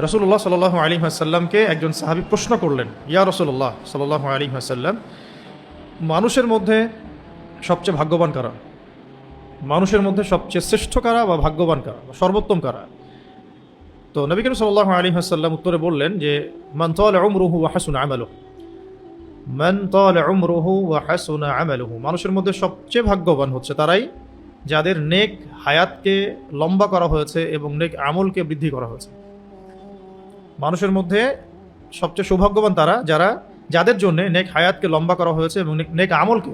রাসূলুল্লাহ সাল্লাল্লাহু আলাইহি ওয়াসাল্লামকে একজন সাহাবী প্রশ্ন করলেন, ইয়া রাসূলুল্লাহ সাল্লাল্লাহু আলাইহি ওয়াসাল্লাম, মানুষের মধ্যে সবচেয়ে ভাগ্যবান কারা? মানুষের মধ্যে সবচেয়ে শ্রেষ্ঠ কারা বা ভাগ্যবান কারা বা সর্বোত্তম কারা? তো নবী করিম সাল্লাল্লাহু আলাইহি ওয়াসাল্লাম উত্তরে বললেন যে, মান তালা উমরুহু ওয়া হাসুনা আমালুহু, মান তালা উমরুহু ওয়া হাসুনা আমালুহু। মানুষের মধ্যে সবচেয়ে ভাগ্যবান হচ্ছে তারাই যাদের নেক হায়াতকে লম্বা করা হয়েছে এবং নেক আমলকে বৃদ্ধি করা হয়েছে। মানুষের মধ্যে সবচেয়ে সৌভাগ্যবান তারা যাদের জন্য নেক হায়াতকে লম্বা করা হয়েছে এবং নেক আমলকে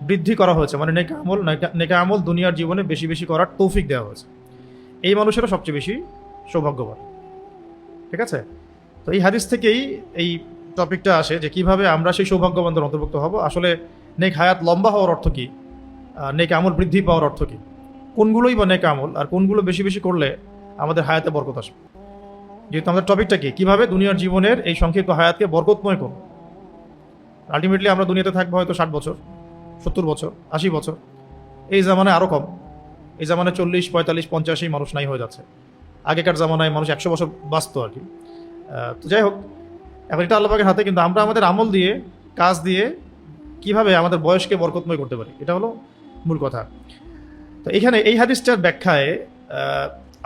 বৃদ্ধি করা হয়েছে, মানে নেক আমল দুনিয়ার জীবনে বেশি বেশি করার তৌফিক দেওয়া হয়েছে। এই মানুষেরা সবচেয়ে বেশি সৌভাগ্যবান। ঠিক আছে? তো এই হাদিস থেকেই এই টপিকটা আসে যে কিভাবে আমরা সেই সৌভাগ্যবানদের অন্তর্ভুক্ত হব। আসলে নেক হায়াত লম্বা হওয়ার অর্থ কী, নেক আমল বৃদ্ধি পাওয়ার অর্থ কী, কোনগুলোই বা নেক আমল, আর কোনগুলো বেশি বেশি করলে আমাদের হায়াতে বরকত আসবে। যেহেতু আমাদের টপিকটা কি, কীভাবে দুনিয়ার জীবনের এই সংক্ষিপ্ত হায়াতকে বরকতময় করব। আলটিমেটলি আমরা দুনিয়াতে থাকবো হয়তো 60 বছর, 70 বছর, 80 বছর। এই জামানায় আরও কম, এই জামানায় 40, 45, 50 মানুষ নাই হয়ে যাচ্ছে। আগেকার জামানায় মানুষ 100 বছর বাঁচত আর কি। তো যাই হোক, এখন এটা আল্লাহ পাকের হাতে, কিন্তু আমরা আমাদের আমল দিয়ে, কাজ দিয়ে কিভাবে আমাদের বয়সকে বরকতময় করতে পারি, এটা হলো মূল কথা। তো এখানে এই হাদিসটার ব্যাখ্যায়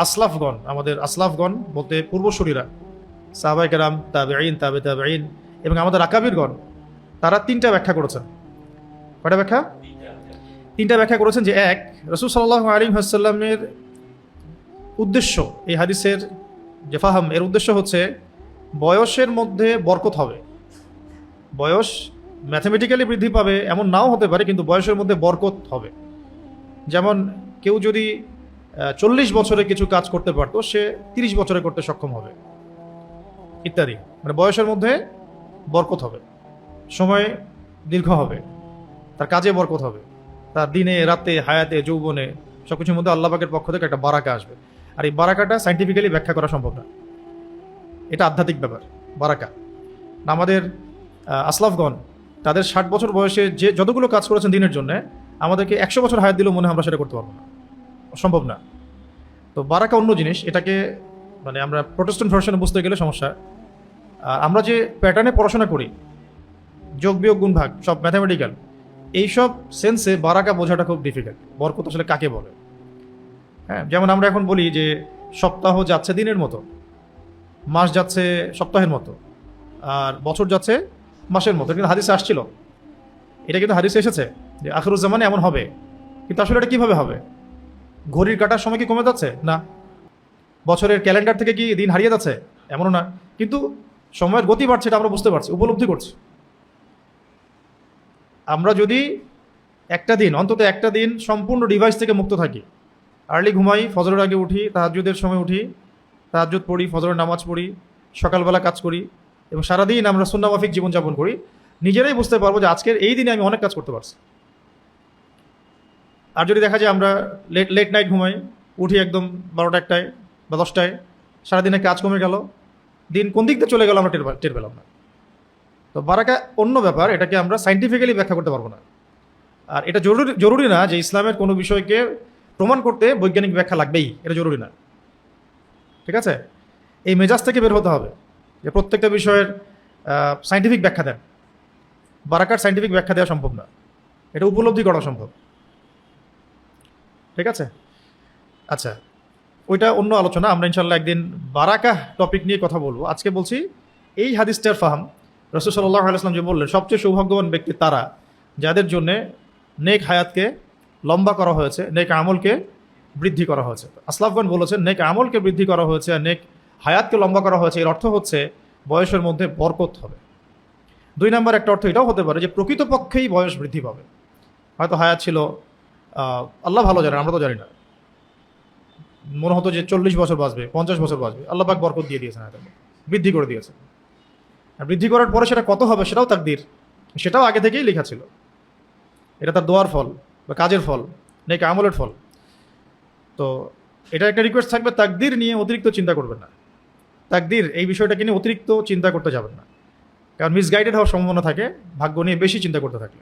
আসলাফগণ, আমাদের আসলাফগণ বলতে পূর্বসূরীরা, সাহাবায়ে কেরাম, তাবেঈন, তাবেঈন এবং আমাদের আকাবিরগণ, তারা 3টা ব্যাখ্যা করেছেন। কয়টা ব্যাখ্যা? 3টা ব্যাখ্যা করেছেন। যে এক, রাসূল সাল্লাল্লাহু আলাইহি ওয়াসাল্লামের উদ্দেশ্য, এই হাদিসের যে ফাহাম, এর উদ্দেশ্য হচ্ছে বয়সের মধ্যে বরকত হবে। বয়স ম্যাথমেটিক্যালি বৃদ্ধি পাবে এমন নাও হতে পারে, কিন্তু বয়সের মধ্যে বরকত হবে। যেমন কেউ যদি 40 বছরে কিছু কাজ করতে পারতো, সে 30 বছরে করতে সক্ষম হবে, ইত্যাদি। মানে বয়সের মধ্যে বরকত হবে, সময় দীর্ঘ হবে, তার কাজে বরকত হবে, তার দিনে রাতে হায়াতে যৌবনে সব কিছুর মধ্যে আল্লাহ পাকের পক্ষ থেকে একটা বারাকা আসবে। আর এই বারাকাটা সাইন্টিফিক্যালি ব্যাখ্যা করা সম্ভব না, এটা আধ্যাত্মিক ব্যাপার, বারাকা। আমাদের আসলাফগণ তাদের 60 বছর বয়সে যে যতগুলো কাজ করেছেন দিনের জন্য, আমাদেরকে 100 বছর হায়াত দিলেও মনে হয় আমরা সেটা করতে পারবো না, সম্ভব না। তো বারাকা অন্য জিনিস, এটাকে মানে আমরা প্রোটেস্ট্যান্ট ভার্সনে বুঝতে গেলে সমস্যা। আর আমরা যে প্যাটার্নে পড়াশোনা করি, যোগ বিয়োগ গুণ ভাগ সব ম্যাথামেটিক্যাল, এইসব সেন্সে বারাকা বোঝাটা খুব ডিফিকাল্ট। বরকত আসলে কাকে বলে? হ্যাঁ, যেমন আমরা এখন বলি যে সপ্তাহ যাচ্ছে দিনের মতো, মাস যাচ্ছে সপ্তাহের মতো, আর বছর যাচ্ছে মাসের মতো। কিন্তু হাদিসে আসছিল, এটা কিন্তু হাদিসে এসেছে যে আখিরুজ্জামানে এমন হবে। কিন্তু আসলে এটা কীভাবে হবে? ঘড়ির কাটার সময় কি কমে যাচ্ছে? না। বছরের ক্যালেন্ডার থেকে কি দিন হারিয়ে যাচ্ছে? এমনও না। কিন্তু সময়ের গতি বাড়ছে, এটা আমরা বুঝতে পারছি, উপলব্ধি করছি। আমরা যদি অন্তত একটা দিন সম্পূর্ণ ডিভাইস থেকে মুক্ত থাকি, আর্লি ঘুমাই, ফজরের আগে উঠি, তাহাজ্জুদের সময় উঠি, তাহাজ্জুদ পড়ি, ফজরের নামাজ পড়ি, সকালবেলা কাজ করি এবং সারাদিন আমরা সুন্নাহ মাফিক জীবনযাপন করি, নিজেরাই বুঝতে পারবো যে আজকের এই দিনে আমি অনেক কাজ করতে পারছি। আর যদি দেখা যায় আমরা লেট নাইট ঘুমাই, উঠি একদম 12টা 1টায় বা 10টায়, সারাদিনে কাজ কমে গেল, দিন কোন দিক দিয়ে চলে গেল আমরা টের পেলাম না। তো বারাকা অন্য ব্যাপার, এটাকে আমরা সাইন্টিফিক্যালি ব্যাখ্যা করতে পারবো না। আর এটা জরুরি না যে ইসলামের কোনো বিষয়কে প্রমাণ করতে বৈজ্ঞানিক ব্যাখ্যা লাগবেই, এটা জরুরি না। ঠিক আছে? এই মেজাজ থেকে বের হতে হবে যে প্রত্যেকটা বিষয়ের সাইন্টিফিক ব্যাখ্যা দেন। বারাকার সাইন্টিফিক ব্যাখ্যা দেওয়া সম্ভব না, এটা উপলব্ধি করা সম্ভব। ঠিক আছে? আচ্ছা, ওইটা অন্য আলোচনা, আমরা ইনশাল্লাহ একদিন বারাকা টপিক নিয়ে কথা বলবো। আজকে বলছি এই হাদিসটার ফাহাম। রাসূল সাল্লাল্লাহু আলাইহি ওয়াসাল্লাম যে বললেন সবচেয়ে সৌভাগ্যবান ব্যক্তি তারা যাদের জন্য নেক হায়াতকে লম্বা করা হয়েছে, নেক আমলকে বৃদ্ধি করা হয়েছে। আসলাফগণ বলেছেন নেক আমলকে বৃদ্ধি করা হয়েছে আর নেক হায়াতকে লম্বা করা হয়েছে, এর অর্থ হচ্ছে বয়সের মধ্যে বরকত হবে। 2 নম্বর একটা অর্থ এটাও হতে পারে যে প্রকৃতপক্ষেই বয়স বৃদ্ধি পাবে। হয়তো হায়াত ছিল, আল্লাহ ভালো জানেন, আমরা তো জানি না, মনে হতো যে 40 বছর বাঁচবে, 50 বছর বাঁচবে, আল্লাহ পাক বরকত দিয়ে দিয়েছেন, হায়াতে বৃদ্ধি করে দিয়েছেন। আর বৃদ্ধি করার পরে সেটা কত হবে সেটাও তাকদীর, সেটাও আগে থেকেই লেখা ছিল। এটা তার দোয়ার ফল বা কাজের ফল, নেক আমলের ফল। তো এটা একটা রিকোয়েস্ট থাকবে, তাকদীর নিয়ে অতিরিক্ত চিন্তা করবেন না। তাকদীর এই বিষয়টাকে নিয়ে অতিরিক্ত চিন্তা করতে যাবেন না, কারণ মিসগাইডেড হওয়ার সম্ভাবনা থাকে ভাগ্য নিয়ে বেশি চিন্তা করতে থাকলে।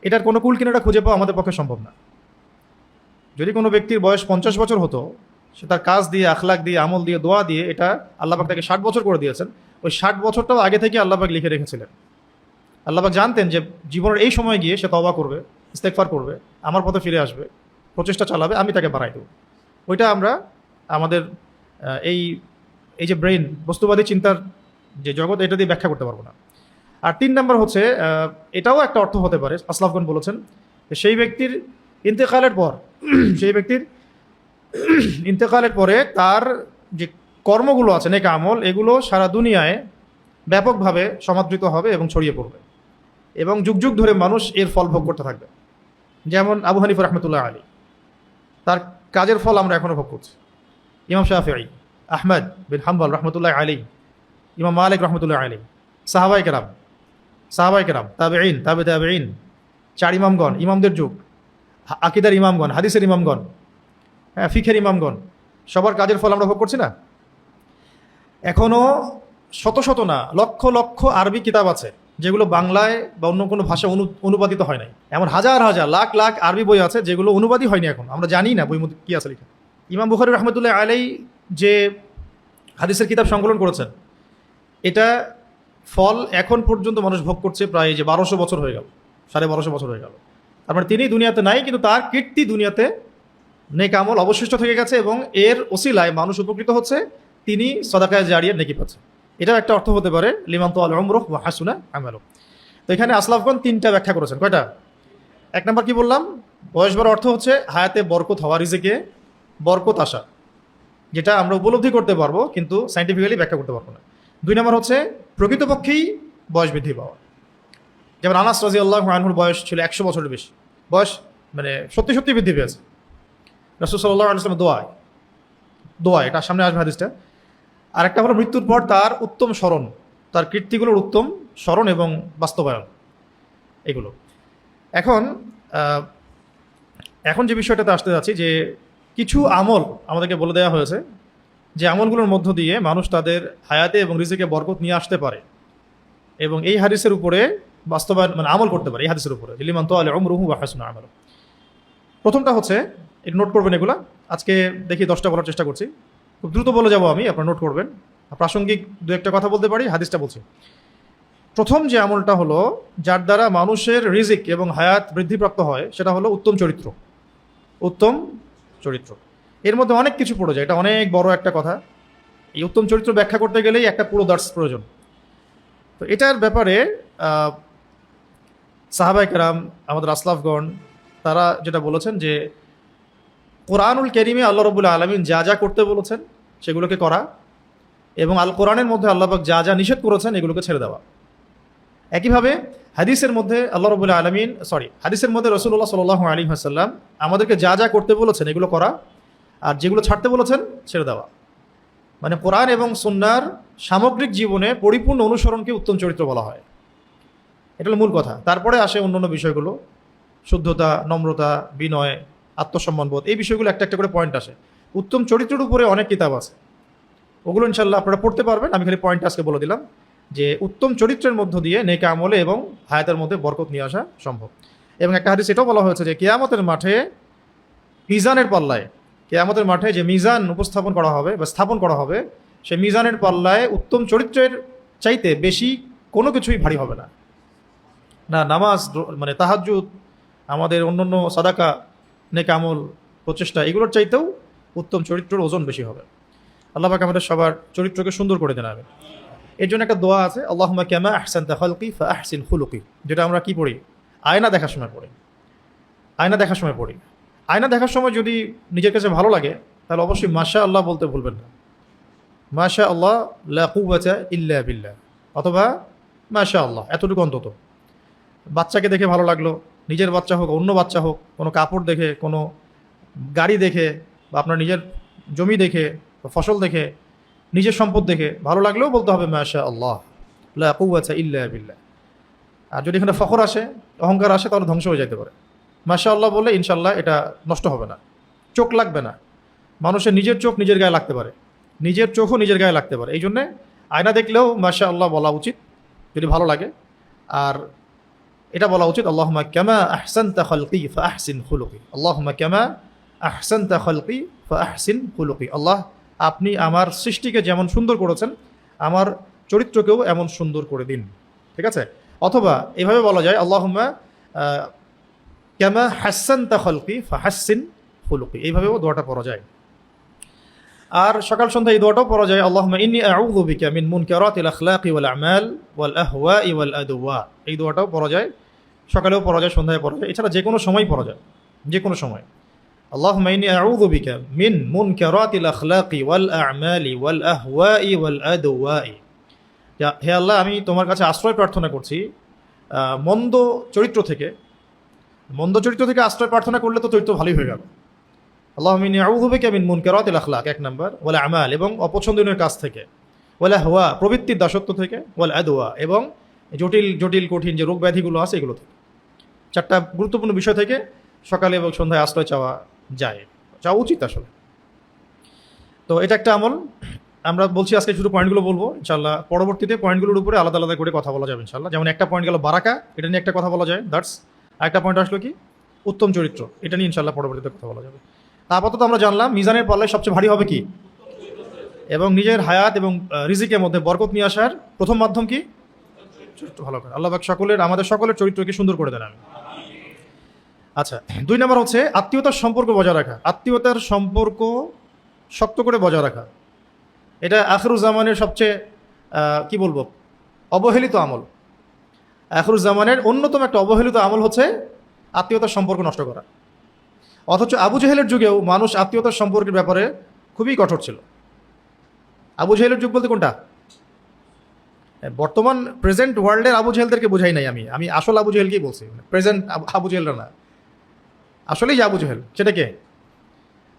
এটার কোনো কুল কিনারা খুঁজে পাওয়া আমাদের পক্ষে সম্ভব না। যদি কোনো ব্যক্তির বয়স 50 বছর হতো, সে তার কাজ দিয়ে, আখলাক দিয়ে, আমল দিয়ে, দোয়া দিয়ে এটা আল্লাহ পাক তাকে 60 বছর করে দিয়েছেন। ওই 60 বছরটাও আগে থেকে আল্লাহ পাক লিখে রেখেছিলেন। আল্লাহ পাক জানতেন যে জীবনের এই সময় গিয়ে সে তওবা করবে, ইস্তেগফার করবে, আমার পথে ফিরে আসবে, প্রচেষ্টা চালাবে, আমি তাকে বাড়াই দেব। ওইটা আমরা আমাদের এই এই যে ব্রেইন, বস্তুবাদী চিন্তার যে জগৎ, এটা দিয়ে ব্যাখ্যা করতে পারবো না। আর 3 নম্বর হচ্ছে, এটাও একটা অর্থ হতে পারে, আসলাফগণ বলেছেন যে সেই ব্যক্তির ইন্তেকালের পর সেই ব্যক্তির ইন্তেকালের পরে তার যে কর্মগুলো আছে, নেক আমল, এগুলো সারা দুনিয়ায় ব্যাপকভাবে সমাদৃত হবে এবং ছড়িয়ে পড়বে এবং যুগ যুগ ধরে মানুষ এর ফল ভোগ করতে থাকবে। যেমন আবু হানিফা রহমতুল্লাহ আলী, তার কাজের ফল আমরা এখনও ভোগ করছি। ইমাম শাফিঈ, আহমদ বিন হাম্বল রহমতুল্লাহ আলী, ইমাম মালিক রহমতুল্লাহ আলী, সাহাবায়ে কেরাম, তাবেঈন, তাবেঈন, 4 ইমামগণ, ইমামদের যুগ, আকিদার ইমামগণ, হাদিসের ইমামগণ, হ্যাঁ, ফিখের ইমামগণ, সবার কাজের ফল আমরা ভোগ করছি না? এখনও শত শত না, লক্ষ লক্ষ আরবি কিতাব আছে যেগুলো বাংলায় বা অন্য কোনো ভাষা অনুবাদিত হয় নাই। এমন হাজার হাজার লাখ লাখ আরবি বই আছে যেগুলো অনুবাদই হয়নি, এখন আমরা জানি না বইয়ের মধ্যে কী আছে লেখা। ইমাম বুখারী রহমতুল্লাহ আলাই যে হাদিসের কিতাব সংকলন করেছেন, এটা ফল এখন পর্যন্ত মানুষ ভোগ করছে প্রায় যে 1200 বছর হয়ে গেল, 1250 বছর হয়ে গেল। তার মানে তিনি দুনিয়াতে নাই, কিন্তু তার কীর্তি দুনিয়াতে নেক আমল অবশিষ্ট থেকে গেছে এবং এর ওসিলায় মানুষ উপকৃত হচ্ছে, তিনি সদাকায়ে জারিয়ার নেকি পাচ্ছে। এটাও একটা অর্থ হতে পারে লিমান তাআলা উমরুহু ওয়া হাসুনা আমালুহু। তো এখানে আসলাফগণ 3টা ব্যাখ্যা করেছেন। কয়টা? 1 নম্বর কি বললাম? বয়স বড় অর্থ হচ্ছে হায়াতে বরকত হওয়া, রিজিকে বরকত আসা, যেটা আমরা উপলব্ধি করতে পারবো কিন্তু সাইন্টিফিক্যালি ব্যাখ্যা করতে পারবো না। 2 নম্বর হচ্ছে প্রকৃতপক্ষেই বয়স বৃদ্ধি পাওয়া। যেমন আনাস রাদিয়াল্লাহু আনহুর বয়স ছিল 100 বছরের বেশি, বয়স মানে সত্যি সত্যি বৃদ্ধি পেয়েছে। রাসূল সাল্লাল্লাহু আলাইহি ওয়াসাল্লাম দোয়া, এটা সামনে আসবে হাদিসটা। আর একটা হলো মৃত্যুর পর তার উত্তম স্মরণ, তার কীর্তিগুলোর উত্তম স্মরণ এবং বাস্তবায়ন, এগুলো। এখন যে বিষয়টাতে আসতে যাচ্ছি, যে কিছু আমল আমাদেরকে বলে দেওয়া হয়েছে যে আমলগুলোর মধ্য দিয়ে মানুষ তাদের হায়াতে এবং রিজিকে বরকত নিয়ে আসতে পারে এবং এই হাদিসের উপরে বাস্তবায়ন মানে আমল করতে পারে, এই হাদিসের উপরে লিমান তাআলা উমরুহু ওয়া হাসুনা আমালুহু। প্রথমটা হচ্ছে, একটু নোট করবেন এগুলা, আজকে দেখি 10টা বলার চেষ্টা করছি, খুব দ্রুত বলে যাব আমি, আপনারা নোট করবেন। প্রাসঙ্গিক 2-1টা কথা বলতে পারি, হাদিসটা বলছি। প্রথম যে আমলটা হলো যার দ্বারা মানুষের রিজিক এবং হায়াত বৃদ্ধিপ্রাপ্ত হয়, সেটা হলো উত্তম চরিত্র। উত্তম চরিত্র, এর মধ্যে অনেক কিছু পড়ে যায়, এটা অনেক বড় একটা কথা। এই উত্তম চরিত্র ব্যাখ্যা করতে গেলেই একটা পুরো দার্স প্রয়োজন। তো এটার ব্যাপারে সাহাবায়ে কেরাম, আমাদের আসলাফগণ, তারা যেটা বলেছেন যে কোরআনুল কারীমে আল্লাহ রাব্বুল আলামিন যা যা করতে বলেছেন সেগুলোকে করা, এবং আল কোরআনের মধ্যে আল্লাহ পাক যা যা নিষেধ করেছেন এগুলোকে ছেড়ে দেওয়া। একইভাবে হাদিসের মধ্যে আল্লাহ রাব্বুল আলামিন হাদিসের মধ্যে রাসূলুল্লাহ সাল্লাল্লাহু আলাইহি ওয়াসাল্লাম আমাদেরকে যা যা করতে বলেছেন এগুলো করা, আর যেগুলো ছাড়তে বলেছেন ছেড়ে দেওয়া। মানে কোরআন এবং সুন্নাহর সামগ্রিক জীবনে পরিপূর্ণ অনুসরণকে উত্তম চরিত্র বলা হয়। এটা হলো মূল কথা। তারপরে আসে অন্যান্য বিষয়গুলো, শুদ্ধতা, নম্রতা, বিনয়, আত্মসম্মানবোধ, এই বিষয়গুলো একটা একটা করে পয়েন্ট আসে। উত্তম চরিত্রের উপরে অনেক কিতাব আছে, ওগুলো ইনশাল্লাহ আপনারা পড়তে পারবেন। আমি খালি পয়েন্ট আজকে বলে দিলাম যে উত্তম চরিত্রের মধ্য দিয়ে নেক আমলে এবং হায়াতের মধ্যে বরকত নিয়ে আসা সম্ভব। এবং একটা হাদিস এটাও বলা হয়েছে যে কিয়ামতের মাঠে মিজানের পাল্লায়, কিয়ামতের মাঠে যে মিজান উপস্থাপন করা হবে বা স্থাপন করা হবে, সেই মিজানের পাল্লায় উত্তম চরিত্রের চাইতে বেশি কোনো কিছুই ভারী হবে না। না নামাজ, মানে তাহাজ্জুদ, আমাদের অন্যান্য সাদাকা, নেক আমল, প্রচেষ্টা, এগুলোর চাইতেও উত্তম চরিত্রের ওজন বেশি হবে। আল্লাহ পাক আমাদের সবার চরিত্রকে সুন্দর করে দেন। এর জন্য একটা দোয়া আছে, আল্লাহুম্মা কামা আহসানতা খালকি ফাআহসিন খুলুকি, যেটা আমরা কি পড়ি? আয়না দেখার সময় পড়ি। আয়না দেখার সময় যদি নিজের কাছে ভালো লাগে, তাহলে অবশ্যই মাশা আল্লাহ বলতে ভুলবেন না। মাশা আল্লাহ লা কুওয়াতা ইল্লা বিল্লাহ, অথবা মাশা আল্লাহ, এতটুকু অন্তত। বাচ্চাকে দেখে ভালো লাগলো, নিজের বাচ্চা হোক, অন্য বাচ্চা হোক, কোনো কাপড় দেখে, কোনো গাড়ি দেখে, বা আপনার নিজের জমি দেখে, ফসল দেখে, নিজের সম্পদ দেখে ভালো লাগলেও বলতে হবে মাশা আল্লাহ লা কুওয়াতা ইল্লা বিল্লাহ। আর যদি এখানে ফখর আসে, অহংকার আসে, তাহলে ধ্বংস হয়ে যেতে পারে। মাশা আল্লাহ বলে ইনশাল্লাহ এটা নষ্ট হবে না, চোখ লাগবে না। মানুষের নিজের চোখ নিজের গায়ে লাগতে পারে, নিজের চোখও নিজের গায়ে লাগতে পারে। এই জন্যে আয়না দেখলেও মাশা আল্লাহ বলা উচিত যদি ভালো লাগে। আর এটা বলা উচিত আল্লাহুম্মা কামা আহসানতা খালকি ফাআহসিন খুলুকি, আল্লাহুম্মা কামা আহসানতা খালকি ফাআহসিন খুলুকি। আল্লাহ, আপনি আমার সৃষ্টিকে যেমন সুন্দর করেছেন, আমার চরিত্রকেও এমন সুন্দর করে দিন। ঠিক আছে? অথবা এভাবে বলা যায়, আল্লাহুম্মা কামা হাসানতা খালকি ফাহাসসিন খুলুকি। এইভাবেও দোয়াটা পড়া যায়। আর সকাল সন্ধ্যা এই দোয়াটাও পড়া যায়, আল্লাহুম্মা ইন্নী আউযু বিকা মিন মুনকারাতিল আখলাকি ওয়াল আমাল ওয়াল আহওয়াই ওয়াল আদওয়া। এই দোয়াটাও পড়া যায়, সকালেও পড়া যায়, সন্ধ্যায় পড়া যায়, এছাড়া যে কোনো সময় পড়া যায়, যে কোনো সময়। আল্লাহুম্মা ইন্নী আউযু বিকা মিন মুনকারাতিল আখলাকি ওয়াল আমালি ওয়াল আহওয়াই ওয়াল আদওয়াই। হে আল্লাহ, আমি তোমার কাছে আশ্রয় প্রার্থনা করছি মন্দ চরিত্র থেকে। মন্দ চরিত্র থেকে আশ্রয় প্রার্থনা করলে তো চরিত্র ভালোই হয়ে গেল। আল্লাহুম্মা ইন্নী আউযু বিকা মিন মুনকারাতিল আখলাক, এক নাম্বার, ওয়াল আমাল, এবং অপছন্দনীয় কাজ থেকে, ওয়াল আহওয়া, প্রবৃত্তির দাসত্ব থেকে, ওয়াল আদওয়া, এবং জটিল জটিল কঠিন যে রোগ ব্যাধিগুলো আছে এগুলো থেকে। চারটা গুরুত্বপূর্ণ বিষয় থেকে সকালে এবং সন্ধ্যায় আশ্রয় চাওয়া যায়, চাওয়া উচিত আসলে। তো এটা একটা আমল। আমরা বলছি আজকে শুধু পয়েন্টগুলো বলবো, ইনশাআল্লাহ পরবর্তীতে পয়েন্টগুলোর উপরে আলাদা আলাদা করে কথা বলা যাবে ইনশাআল্লাহ। যেমন একটা পয়েন্ট গেল বারাকা, এটা নিয়ে একটা কথা বলা যায়, দ্যাটস। আরেকটা পয়েন্ট আসলো কি, উত্তম চরিত্র, এটা নিয়ে ইনশাআল্লাহ পরবর্তীতে কথা বলা যাবে। আপাতত আমরা জানলাম মিজানের পাল্লায় সবচেয়ে ভারী হবে কি, এবং নিজের হায়াত এবং রিজিকের মধ্যে বরকত নিয়ে আসার প্রথম মাধ্যম কি, চরিত্র ভালো করে। আল্লাহ পাক সকলের, আমাদের সকলের চরিত্রকে সুন্দর করে দেন। আমি আচ্ছা, 2 নম্বর হচ্ছে আত্মীয়তার সম্পর্ক বজায় রাখা। আত্মীয়তার সম্পর্ক শক্ত করে বজায় রাখা, এটা আখিরুজ্জামানের সবচেয়ে কি বলবো, অবহেলিত আমল। আখিরুজ্জামানের অন্যতম একটা অবহেলিত আমল হচ্ছে আত্মীয়তার সম্পর্ক নষ্ট করা। অথচ আবু জেহেলের যুগেও মানুষ আত্মীয়তার সম্পর্কের ব্যাপারে খুবই কঠোর ছিল। আবু জেহেলের যুগ বলতে কোনটা? বর্তমান প্রেজেন্ট ওয়ার্ল্ডের আবু জেহেলদেরকে বোঝাই নাই, আমি আসল আবু জেহেলকেই বলছি, প্রেজেন্ট আবু জেহেলরা না। আসলেই যে আবু জেহেল, সেটা কে?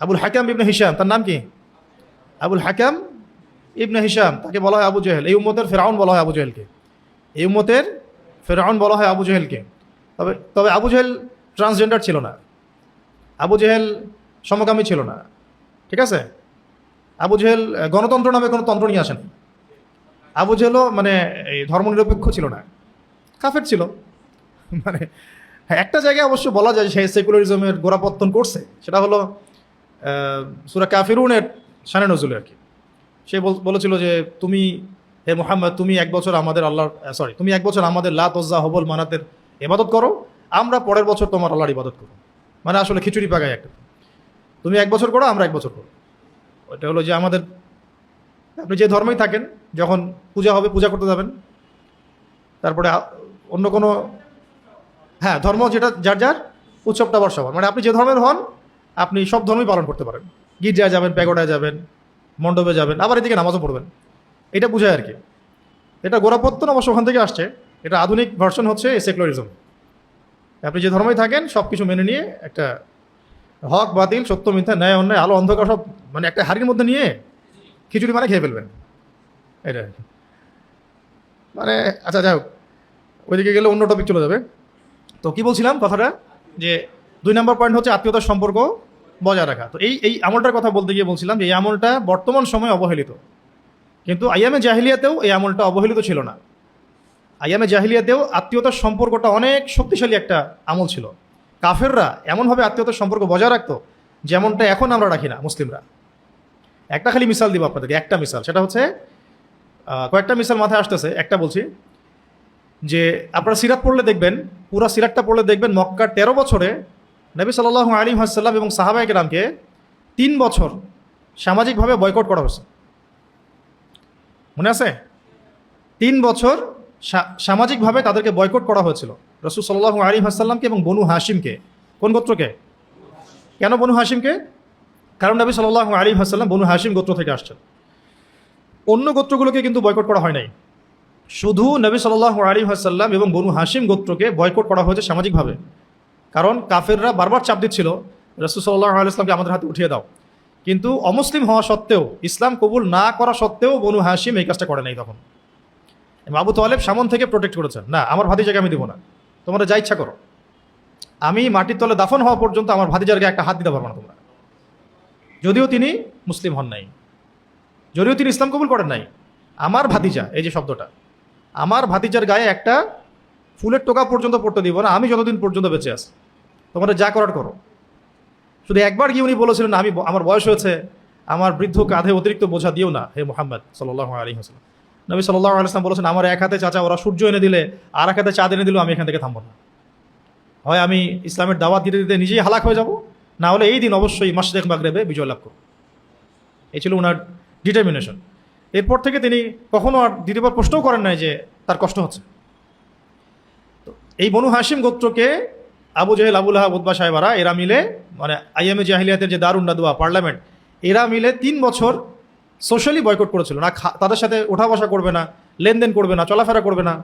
আবুল হাকাম ইবনে হিশাম, তার নাম কি? আবুল হাকাম ইবনে হিশাম, তাকে বলা হয় আবু জেহেল। এই উম্মতের ফেরাউন বলা হয় আবু জেহেলকে। এই উম্মতের ফেরাউন বলা হয় আবু জেহেলকে। তবে তবে আবু জেহেল ট্রান্সজেন্ডার ছিল না, আবু জেহেল সমকামী ছিল না। ঠিক আছে? আবু জেহেল গণতন্ত্র নামে কোনো তন্ত্র নিয়ে আসেন। আবু জেহেলও মানে এই ধর্মনিরপেক্ষ ছিল না, কাফের ছিল। মানে একটা জায়গায় অবশ্য বলা যায় সে সেকুলারিজমের গোড়াপত্তন করছে, সেটা হলো সূরা কাফিরুনের শানে নজুলে আর কি। সে বলেছিল যে তুমি, হে মুহাম্মদ, তুমি 1 বছর আমাদের তুমি 1 বছর আমাদের লাত ওজ্জা হবল মানাতের ইবাদত করো, আমরা পরের বছর তোমার আল্লাহর ইবাদত করো। মানে আসলে খিচুড়ি পাকায় একটা, তুমি 1 বছর করো, আমরা 1 বছর করো। ওইটা হলো যে আমাদের, আপনি যে ধর্মেই থাকেন, যখন পূজা হবে পূজা করতে যাবেন, তারপরে অন্য কোনো, হ্যাঁ, ধর্ম যেটা যার যার উৎসবটা আবার সবার, মানে আপনি যে ধর্মের হন আপনি সব ধর্মই পালন করতে পারেন। গির্জায় যাবেন, প্যাগোডায় যাবেন, মণ্ডপে যাবেন, আবার এদিকে নামাজও পড়বেন। এটা বুঝায় আর কি। এটা গোড়াপত্তন অবশ্য ওখান থেকে আসছে। এটা আধুনিক ভার্সন হচ্ছে সেকুলারিজম। আপনি যে ধর্মেই থাকেন সব কিছু মেনে নিয়ে একটা হক বাতিল, সত্য মিথ্যা, ন্যায় অন্যায়, আলো অন্ধকার সব মানে একটা হাড়ির মধ্যে নিয়ে খিচুড়ি মানে খেয়ে ফেলবেন। এটা মানে আচ্ছা, যাই হোক, ওইদিকে গেলে অন্য টপিক চলে যাবে। তো কি বলছিলাম কথাটা, যে 2 নম্বর পয়েন্ট হচ্ছে আত্মীয়তার সম্পর্ক বজায় রাখা। তো এই আমলটার কথা বলতে গিয়ে বলছিলাম যে এই আমলটা বর্তমান সময়ে অবহেলিত, কিন্তু আইয়ামে জাহিলিয়াতেও এই আমলটা অবহেলিত ছিল না। আইয়ামে জাহিলিয়াতেও আত্মীয়তার সম্পর্কটা অনেক শক্তিশালী একটা আমল ছিল। কাফেররা এমনভাবে আত্মীয়তার সম্পর্ক বজায় রাখতো যেমনটা এখন আমরা রাখি না মুসলিমরা। একটা খালি মিসাল দিব আপনাদেরকে, একটা মিসাল, সেটা হচ্ছে কয়েকটা মিসাল মাথায় আসতেছে, একটা বলছি। যে আপনারা সিরাত পড়লে দেখবেন, পুরা সিরাতটা পড়লে দেখবেন, মক্কার 13 বছরে নবী সাল্লাল্লাহু আলাইহি ওয়াসাল্লাম এবং সাহাবায়ে কেরামকে 3 বছর সামাজিকভাবে বয়কট করা হয়েছে। মনে আছে? 3 বছর সামাজিকভাবে তাদেরকে বয়কট করা হয়েছিল, রাসূল সাল্লাল্লাহু আলাইহি ওয়াসাল্লামকে এবং বনু হাশিমকে। কোন গোত্রকে? কেন বনু হাশিমকে? কারণ নবী সাল্লাল্লাহু আলাইহি ওয়াসাল্লাম বনু হাশিম গোত্র থেকে আসছেন। অন্য গোত্রগুলোকে কিন্তু বয়কট করা হয় নাই, শুধু নবী সাল্লাল্লাহু আলাইহি ওয়াসাল্লাম এবং বনু হাশিম গোত্রকে বয়কট করা হয়েছে সামাজিকভাবে। কারণ কাফেররা বারবার চাপ দিচ্ছিল রাসূল সাল্লাল্লাহু আলাইহি ওয়াসাল্লামকে আমাদের হাতে উঠিয়ে দাও, কিন্তু অমুসলিম হওয়া সত্ত্বেও, ইসলাম কবুল না করা সত্ত্বেও বনু হাশিম এই কাজটা করে নাই। তখন আবু তালেব সামন থেকে প্রোটেক্ট করেছেন, না আমার ভাতিজাকে আমি দেবো না, তোমরা যা ইচ্ছা করো, আমি মাটির তলে দাফন হওয়া পর্যন্ত আমার ভাতিজার গায়ে একটা হাত দিতে পারবো না তোমরা। যদিও তিনি মুসলিম হন নাই, যদিও তিনি ইসলাম কবুল করেন নাই, আমার ভাতিজা, এই যে শব্দটা, আমার ভাতিজার গায়ে একটা ফুলের টোকা পর্যন্ত পড়তে দিব না আমি যতদিন পর্যন্ত বেঁচে আছি, তোমরা যা করার করো। শুধু একবার গিয়ে উনি বলেছিলেন, আমার বয়স হয়েছে, আমার বৃদ্ধ কাঁধে অতিরিক্ত বোঝা দিও না হে মুহাম্মদ সাল্লাল্লাহু আলাইহি ওয়াসাল্লাম। নবী সাল্লাল্লাহু আলাইহি ওয়াসাল্লাম বলেছেন, আমার এক হাতে চাচা ওরা সূর্য এনে দিলে, আর এক হাতে চাঁদ এনে দিলেও আমি এখান থেকে থামবো না। হয় আমি ইসলামের দাওয়াত দিতে দিতে নিজেই হালাক হয়ে যাব, না হলে এই দিন অবশ্যই মাশরিক মাগরিবে বিজয় লাভ করব। এই ছিল ওনার ডিটারমিনেশন। এরপর থেকে তিনি কখনো আর দ্বিতীয়বার প্রশ্নও করেন নাই যে তার কষ্ট হচ্ছে। তো এই বনু হাশিম গোত্রকে আবু জেহেল, আবুল আহাব, উতবা সাহেবারা এরা মিলে, মানে আইএমএ জাহিলিয়াতের যে দারুন নাদুয়া পার্লামেন্ট, এরা মিলে 3 বছর সোশ্যালি বয়কট করেছিল। না তাদের সাথে ওঠা বসা করবে না, লেনদেন করবে না, চলাফেরা করবে না,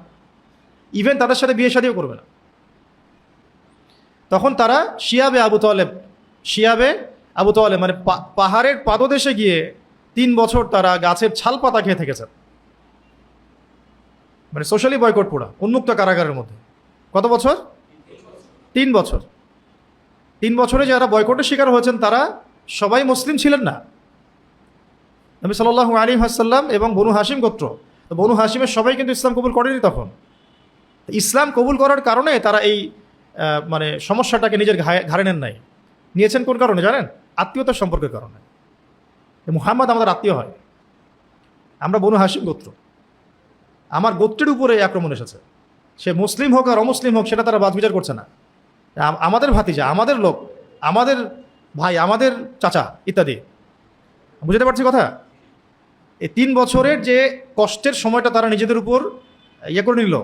ইভেন তাদের সাথে বিয়ে শাদিও করবে না। তখন তারা শিয়াবে আবু তালেব মানে পাহাড়ের পাদদেশে গিয়ে 3 বছর তারা গাছের ছাল পাতা খেয়ে থেকেছেন, মানে সোশ্যালি বয়কট পোড়া উন্মুক্ত কারাগারের মধ্যে। কত বছর? 3 বছর। 3 বছরে যারা বয়কটের শিকার হয়েছেন তারা সবাই মুসলিম ছিলেন না। নবী সাল্লাল্লাহু আলাইহি ওয়াসাল্লাম এবং বনু হাশিম গোত্র, তো বনু হাশিমের সবাই কিন্তু ইসলাম কবুল করেনি তখন। ইসলাম কবুল করার কারণে তারা এই মানে সমস্যাটাকে নিজের ঘাড়ে নেন নাই। নিয়েছেন কোন কারণে জানেন? আত্মীয়তার সম্পর্কের কারণে। মুহাম্মদ আমাদের আত্মীয় হয়, আমরা বনু হাশিম গোত্র, আমার গোত্রের উপরে আক্রমণ এসেছে। সে মুসলিম হোক আর অমুসলিম হোক সেটা তারা বাছবিচার করছে না। আমাদের ভাতিজা, আমাদের লোক, আমাদের ভাই, আমাদের চাচা ইত্যাদি। বুঝতে পারছি কথা? এই 3 বছরের যে কষ্টের সময়টা তারা নিজেদের উপর করে নিল,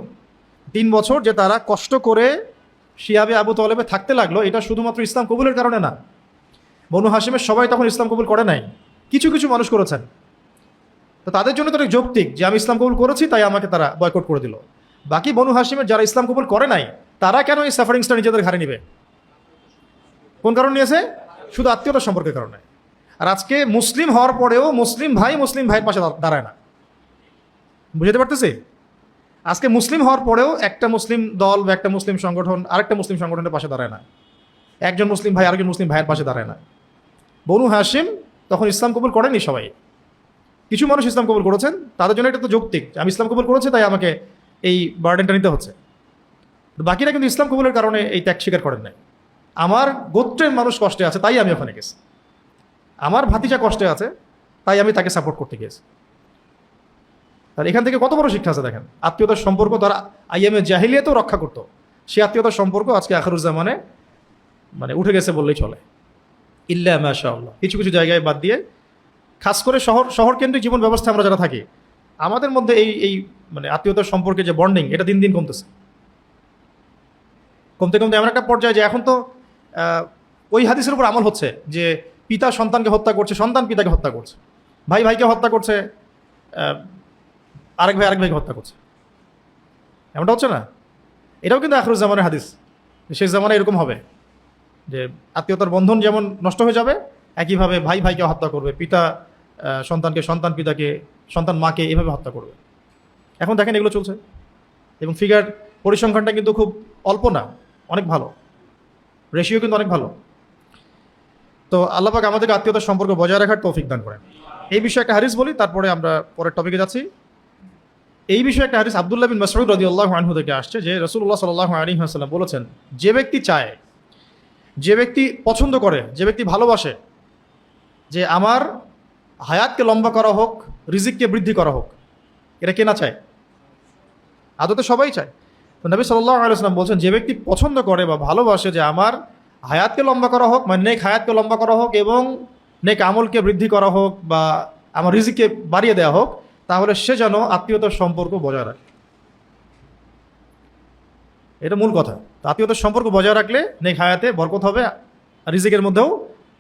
3 বছর যে তারা কষ্ট করে শিয়াবে আবু তালেবে থাকতে লাগলো, এটা শুধুমাত্র ইসলাম কবুলের কারণে না। বনু হাশিমের সবাই তখন ইসলাম কবুল করে নাই, কিছু কিছু মানুষ করেছেন। তো তাদের জন্য তো একটা যৌক্তিক যে আমি ইসলাম কবুল করেছি তাই আমাকে তারা বয়কট করে দিল। বাকি বনু হাশিমের যারা ইসলাম কবুল করে নাই তারা কেন এই সাফারিংসটা নিজেদের ঘাড়ে নিবে? কোন কারণ নিয়েছে? শুধু আত্মীয়তার সম্পর্কের কারণে। আর আজকে মুসলিম হওয়ার পরেও মুসলিম ভাইয়ের পাশে দাঁড়ায় না। বুঝতে পারতেছি? আজকে মুসলিম হওয়ার পরেও একটা মুসলিম দল বা একটা মুসলিম সংগঠন আরেকটা মুসলিম সংগঠনের পাশে দাঁড়ায় না, একজন মুসলিম ভাই আরেকজন মুসলিম ভাইয়ের পাশে দাঁড়ায় না। বনু হাশিম তখন ইসলাম কবুল করেনি সবাই, কিছু মানুষ ইসলাম কবুল করেছেন, তাদের জন্য এটা তো যৌক্তিক, আমি ইসলাম কবুল করেছি তাই আমাকে এই বার্ডেনটা নিতে হচ্ছে। বাকিরা কিন্তু ইসলাম কবুলের কারণে এই ত্যাগ স্বীকার করেন নাই। আমার গোত্রের মানুষ কষ্টে আছে তাই আমি ওখানে গেছি, আমার ভাতিজা কষ্টে আছে তাই আমি তাকে সাপোর্ট করতে গিয়েছি। তার এখান থেকে কত বড় শিক্ষা আছে দেখেন। আত্মীয়তার সম্পর্ক তারা আইএমএ জাহিলিয়াতেও রক্ষা করতো, সে আত্মীয়তার সম্পর্ক আজকে আখিরুজ্জামানে মানে উঠে গেছে বললেই চলে। ইল্লা মাশাআল্লাহ, কিছু কিছু জায়গায় বাদ দিয়ে, খাস করে শহর কেন্দ্রিক জীবন ব্যবস্থা আমরা যারা থাকি, আমাদের মধ্যে এই মানে আত্মীয়তার সম্পর্কে যে বন্ডিং, এটা দিন দিন কমতেছে। কমতে কমতে এমন একটা পর্যায়ে যে এখন তো ওই হাদিসের উপর আমল হচ্ছে যে পিতা সন্তানকে হত্যা করছে, সন্তান পিতাকে হত্যা করছে, ভাই ভাইকে হত্যা করছে, আরেক ভাইকে হত্যা করছে। এমনটা হচ্ছে না? এটাও কিন্তু আখিরুজ্জামানের হাদিস, শেষ জামানায় এরকম হবে যে আত্মীয়তার বন্ধন যেমন নষ্ট হয়ে যাবে, একইভাবে ভাই ভাইকে হত্যা করবে, পিতা সন্তানকে, সন্তান পিতাকে, সন্তান মাকে এভাবে হত্যা করবে। এখন দেখেন এগুলো চলছে, এবং ফিগার পরিসংখ্যানটা কিন্তু খুব অল্প না, অনেক ভালো, রেশিও কিন্তু অনেক ভালো। তো আল্লাহ পাক আমাদেরকে আত্মীয়তার সম্পর্ক বজায় রাখার তৌফিক দান করেন। এই বিষয়ে একটা হাদিস বলি, তারপরে আমরা পরের টপিকে যাচ্ছি। এই বিষয়ে একটা হাদিস আব্দুল্লাহ বিন মাসউদ রাদিয়াল্লাহু আনহু থেকে আসছে যে রাসূলুল্লাহ সাল্লাল্লাহু আলাইহি ওয়াসাল্লাম বলেছেন, যে ব্যক্তি চায়, যে ব্যক্তি পছন্দ করে, যে ব্যক্তি ভালোবাসে যে আমার হায়াতকে লম্বা করা হোক, রিজিককে বৃদ্ধি করা হোক, এটা কে না চায়? আদতে সবাই চায়। তো নবী সাল্লাল্লাহু আলাইহি ওয়াসাল্লাম বলছেন, যে ব্যক্তি পছন্দ করে বা ভালোবাসে যে আমার হায়াতকে লম্বা করা হোক, মানে নেক হায়াতকে লম্বা করা হোক এবং নেক আমলকে বৃদ্ধি করা হোক বা আমার রিজিককে বাড়িয়ে দেওয়া হোক, তাহলে সে যেন আত্মীয়তার সম্পর্ক বজায় রাখে। এটা মূল কথা। আত্মীয়তার সম্পর্ক বজায় রাখলে নেক হায়াতে বরকত হবে, রিজিকের মধ্যেও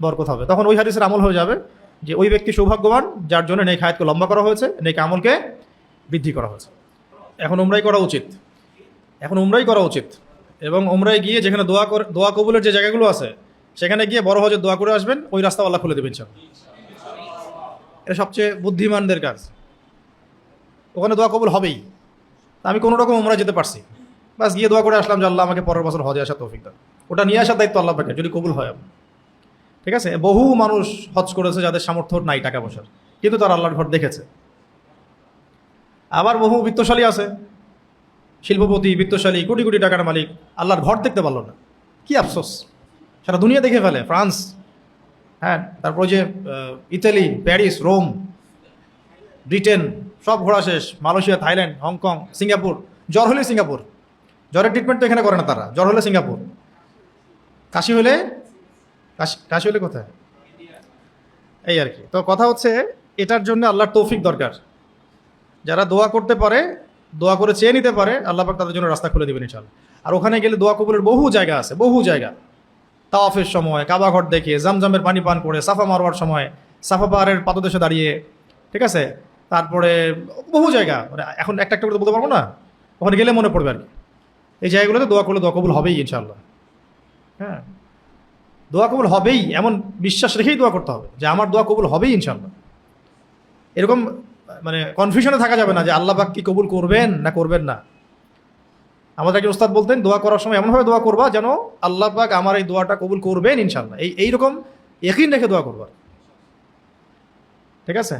বরকত হবে। তখন ওই হাদিসের আমল হয়ে যাবে যে ওই ব্যক্তি সৌভাগ্যবান যার জন্য নেক হায়াতকে লম্বা করা হয়েছে, নেক আমলকে বৃদ্ধি করা হয়েছে। এখন উমরাই করা উচিত, এবং উমরায় গিয়ে যেখানে দোয়া কবুলের যে জায়গাগুলো আছে সেখানে গিয়ে বড় হজের দোয়া করে আসবেন, ওই রাস্তা আল্লাহ খুলে দেবেন ইনশাআল্লাহ। এটা সবচেয়ে বুদ্ধিমানদের কাজ, ওখানে দোয়া কবুল হবেই। আমি কোনো রকম উমরা যেতে পারছি, বাস গিয়ে দোয়া করে আসলাম যে আল্লাহ আমাকে পরের বছর হজে আসার তৌফিক দান। ওটা নিয়ে আসার দায়িত্ব আল্লাহ পাকের, যদি কবুল হয়। ঠিক আছে? বহু মানুষ হজ করেছে যাদের সামর্থ্য নাই টাকা পয়সার, কিন্তু তারা আল্লাহর ঘর দেখেছে। আবার বহু বিত্তশালী আছে, শিল্পপতি, বিত্তশালী, কোটি কোটি টাকার মালিক, আল্লাহর ঘর দেখতে পারলো না। কি আফসোস! সারা দুনিয়া দেখে ফেলে, ফ্রান্স, হ্যাঁ, তারপর যে ইতালি, প্যারিস, রোম, ব্রিটেন সব ঘোরা শেষ, মালয়েশিয়া, থাইল্যান্ড, হংকং, সিঙ্গাপুর। জ্বর হলে সিঙ্গাপুর, জ্বরের ট্রিটমেন্ট তো এখানে করে না তারা, জ্বর হলে সিঙ্গাপুর, কাশি হলে কাশি হলে কোথায়, এই আর কি। তো কথা হচ্ছে এটার জন্য আল্লাহর তৌফিক দরকার। যারা দোয়া করতে পারে, দোয়া করে চেয়ে নিতে পারে, আল্লাহ পাক তাদের জন্য রাস্তা খুলে দেবেন ইনশাআল্লাহ। আর ওখানে গেলে দোয়া কবুলের বহু জায়গা আছে, বহু জায়গা। তাওয়াফের সময় কাবা ঘর দেখে, জামজামের পানি পান করে, সাফা মারওয়ার সময় সাফা পাহাড়ের পাদদেশে দাঁড়িয়ে, ঠিক আছে। তারপরে বহু জায়গা, মানে এখন একটা একটা করে বলতে পারবো না, ওখানে গেলে মনে পড়বে আর কি। এই জায়গাগুলোতে দোয়া করলে দোয়া কবুল হবেই ইনশাআল্লাহ। হ্যাঁ, দোয়া কবুল হবেই এমন বিশ্বাস রেখেই দোয়া করতে হবে যে আমার দোয়া কবুল হবেই ইনশাআল্লাহ। এরকম মানে কনফিউশনে থাকা যাবে না যে আল্লাহ পাক কি কবুল করবেন না করবেন না। আমাদের একজন ওস্তাদ বলতেন, দোয়া করার সময় এমনভাবে দোয়া করবা যেন আল্লাহ পাক আমার এই দোয়াটা কবুল করবেন ইনশাআল্লাহ, এইরকম ইয়াকিন রেখে দোয়া করবা, ঠিক আছে।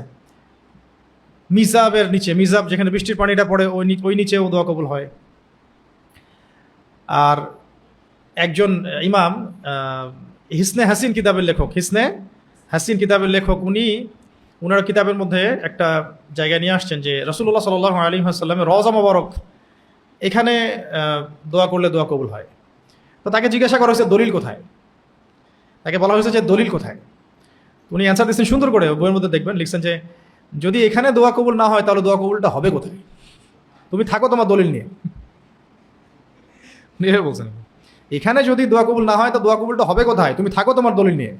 মিজাবের নিচে, মিজাব যেখানে বৃষ্টির পানিটা পড়ে, ওই নিচেও দোয়া কবুল হয়। আর একজন ইমাম, হিসনে হাসিন কিতাবের লেখক, হিসনে হাসিন কিতাবের লেখক, উনার কিতাবের মধ্যে একটা জায়গায় নিয়ে আসছেন যে রাসূলুল্লাহ সাল্লাল্লাহু আলাইহি ওয়াসাল্লামের রওজা মোবারক, এখানে দোয়া করলে দোয়া কবুল হয়। তো তাকে জিজ্ঞাসা করা হয়েছে দলিল কোথায়, তাকে বলা হয়েছে যে দলিল কোথায়। উনি অ্যান্সার দিচ্ছেন সুন্দর করে, বইয়ের মধ্যে দেখবেন লিখছেন যে যদি এখানে দোয়া কবুল না হয় তাহলে দোয়া কবুলটা হবে কোথায়, তুমি থাকো তোমার দলিল নিয়ে। এভাবে বলছেন, এখানে যদি দোয়া কবুল না হয় তো দোয়া কবুলটা হবে কোথায়, তুমি থাকো তোমার দলিল নিয়ে।